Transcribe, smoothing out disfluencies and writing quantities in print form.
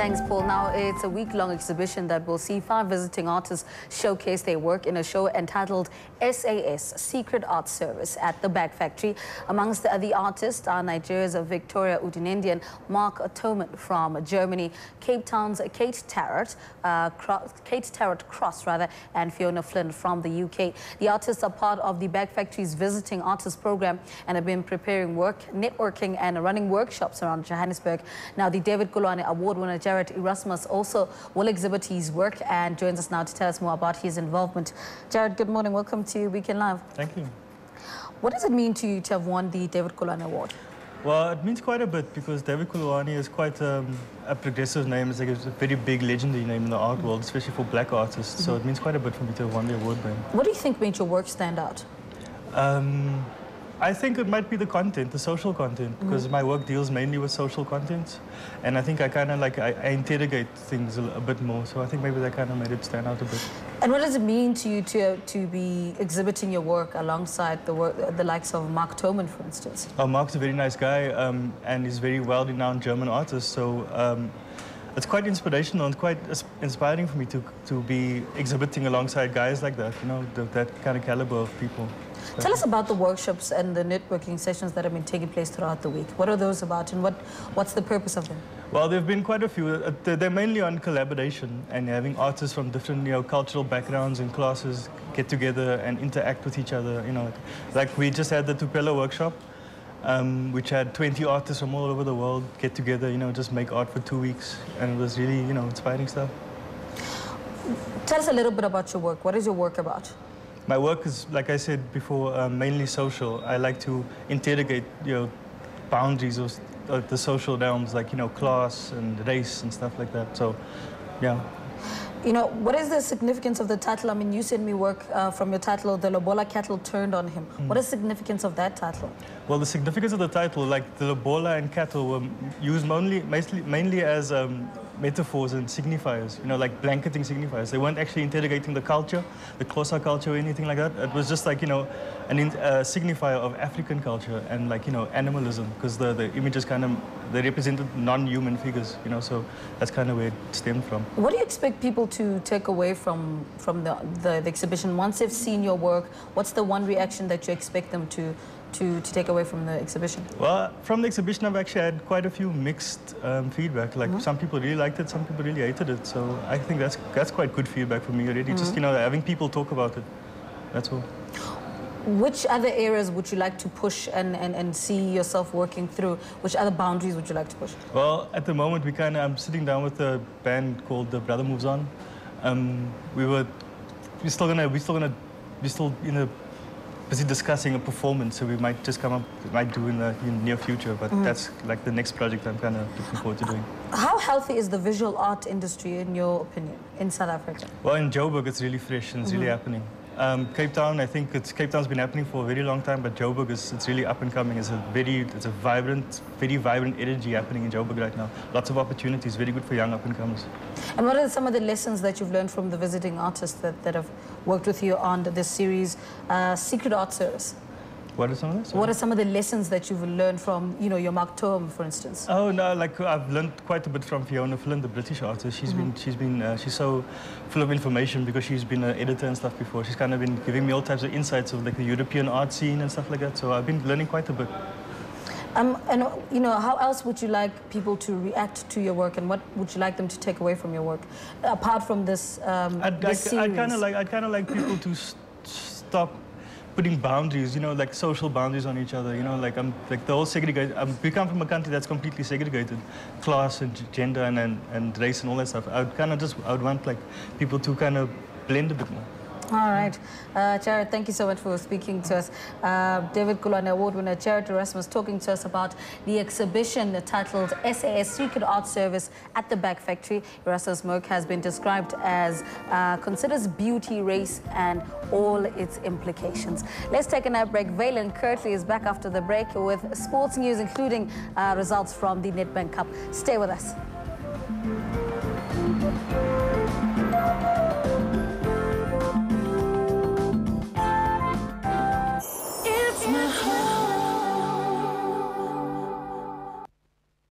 Thanks, Paul. Now, it's a week-long exhibition that will see 5 visiting artists showcase their work in a show entitled SAS, Secret Art Service, at the Bag Factory. Amongst the artists are Nigeria's Victoria Udinendian, Mark Toman from Germany, Cape Town's Kate Tarrant Cross, and Fiona Flynn from the UK. The artists are part of the Bag Factory's Visiting Artists program and have been preparing work, networking and running workshops around Johannesburg. Now, the David Koloane Award winner Jarrett Erasmus also will exhibit his work and joins us now to tell us more about his involvement. Jarrett, good morning. Welcome to Weekend Live. Thank you. What does it mean to you to have won the David Koloane Award? Well, it means quite a bit because David Koloane is quite a progressive name. It's like a very big, legendary name in the art world, especially for black artists. So it means quite a bit for me to have won the award. What do you think made your work stand out? I think it might be the content, the social content, because my work deals mainly with social content, and I think I kind of like I interrogate things a bit more. So I think maybe that kind of made it stand out a bit. And what does it mean to you to be exhibiting your work alongside the likes of Mark Toman, for instance? Oh, Mark's a very nice guy, and he's a very well-renowned German artist. So it's quite inspirational and quite inspiring for me to be exhibiting alongside guys like that. You know, that kind of caliber of people. Tell us about the workshops and the networking sessions that have been taking place throughout the week. What are those about, and what's the purpose of them? Well, there have been quite a few. They're mainly on collaboration and having artists from different, cultural backgrounds and classes get together and interact with each other. Like we just had the Tupelo workshop, which had 20 artists from all over the world get together, just make art for 2 weeks, and it was really, inspiring stuff. Tell us a little bit about your work. What is your work about? My work is, like I said before, mainly social. I like to interrogate, boundaries of the social realms, like, class and race and stuff like that. So, yeah. What is the significance of the title? I mean, you sent me work from your title, The Lobola Cattle Turned on Him. What is the significance of that title? Well, the significance of the title, like the Lobola and cattle were used mainly as metaphors and signifiers, like blanketing signifiers. They weren't actually interrogating the culture, the Xhosa culture or anything like that. It was just like, a signifier of African culture and like, animalism, because the images they represented non-human figures, so that's kind of where it stemmed from. What do you expect people to take away from the exhibition? Once they've seen your work, what's the one reaction that you expect them to take away from the exhibition? Well, from the exhibition, I've actually had quite a few mixed feedback. Like some people really liked it, some people really hated it. So I think that's quite good feedback for me already. Just, having people talk about it, that's all. Which other areas would you like to push and see yourself working through? Which other boundaries would you like to push? Well, at the moment, I'm sitting down with a band called The Brother Moves On. We're still busy discussing a performance, so we might just do in the near future, but that's like the next project I'm kind of looking forward to doing. How healthy is the visual art industry, in your opinion, in South Africa? Well, in Joburg, it's really fresh and it's really happening. Cape Town, I think Cape Town's been happening for a very long time, but Joburg it's really up and coming. It's a very vibrant energy happening in Joburg right now. Lots of opportunities, very good for young up and comers. And what are some of the lessons that you've learned from the visiting artists that have worked with you on this series, Secret Art Service? What are some of those? What are some of the lessons that you've learned from, your Mark Toman, for instance? Oh no, like I've learned quite a bit from Fiona Flynn, the British artist. She's so full of information because she's been an editor and stuff before. She's kind of been giving me all types of insights of like the European art scene and stuff like that. So I've been learning quite a bit. And how else would you like people to react to your work, and what would you like them to take away from your work, apart from this series? I'd kind of like people to stop putting boundaries, like social boundaries on each other, like the whole segregation. We come from a country that's completely segregated, class and gender and race and all that stuff. I would want like people to kind of blend a bit more. All right. Jarrett, thank you so much for speaking to us. David Koloane Award winner Jarrett Erasmus talking to us about the exhibition titled SAS Secret Art Service at the Bag Factory. Erasmus' work has been described as considers beauty, race and all its implications. Let's take an ad break. Valen Kirtley is back after the break with sports news, including results from the Nedbank Cup. Stay with us.